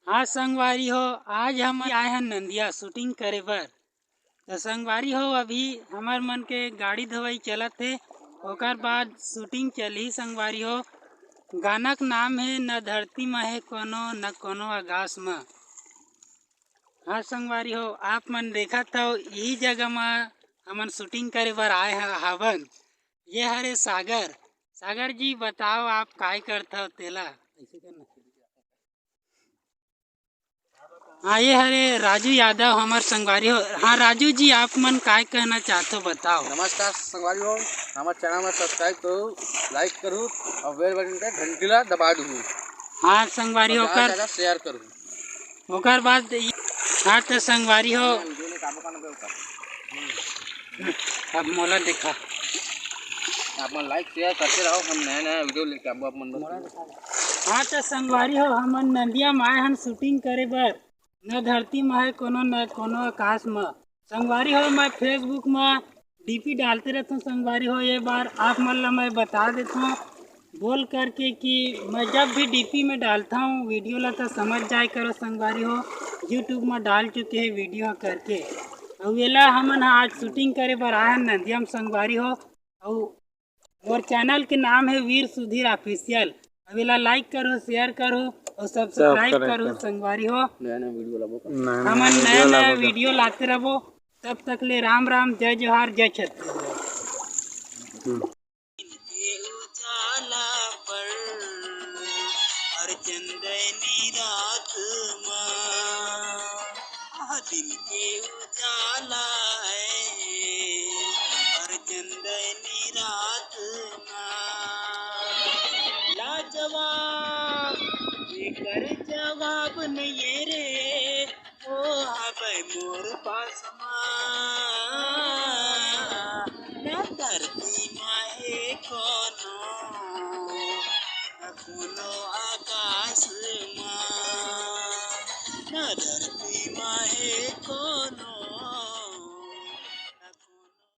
हाँ संगवारी हो, आज हम आए हैं नंदिया शूटिंग करे बर। तो संगवारी हो, अभी हमार मन के गाड़ी धोवाई चलत है। ओकर बाद शूटिंग चली संगवारी हो। गाना का नाम है न धरती में है कोनो न कोनो आकाश में। हाँ संगवारी हो, आप मन देखा था यही जगह में हमन शूटिंग करे बर आए हैं हवन। ये हरे सागर। सागर जी बताओ आप काय करते हो तेला ऐसे करना। हाँ ये हरे राजू यादव हमार संगवारी हो। हाँ राजू जी, आप मन काय कहना चाहते हो बताओ। नमस्कार संगवारी हो, हमारे चैनल में सब्सक्राइब करूँ, लाइक करूँ और बेल बटन पे घंटी ला दबा दूँ। हाँ संगवारी हो कर ज़्यादा शेयर करूँ। ओकर बाद हाँ तो संगवारी हो अब मोला देखा। आप मन लाइक शेयर करते रहो, हम नया नया वीडियो लेके आबो आप मन। हाँ तो संगवारी हो, हमन नंदिया में आए हन शूटिंग करे बर। न धरती में है कोनो न कोनो आकाश में। संगवारी हो, मैं फेसबुक में डीपी डालते रहता हूँ संगवारी हो। ये बार आप मन ला मैं बता देता हूँ बोल करके कि मैं जब भी डीपी में डालता हूँ वीडियो ला तो समझ जाए करो संगवारी हो। यूट्यूब में डाल चुके हैं वीडियो करके। और वेला हमन आज शूटिंग करे बर आए हैं नंदिया में संगवारी हो। और चैनल के नाम है वीर सुधीर ऑफिशियल। अवेला लाइक करो, शेयर करो और सब्सक्राइब करो संगवारी हो। हमन नया नया वीडियो लाते रहो। तब तक ले राम राम, जय जोहार, जय छत्तीसगढ़। उजाला पर हर चंदनी रात दिन के उजाला है हर चंदनी रात लाजवाब कर जवाब नहीं रे ओ हबै मोर पास न धरती माहे कोनो न कोनो आकाश न धरती माहे कोनो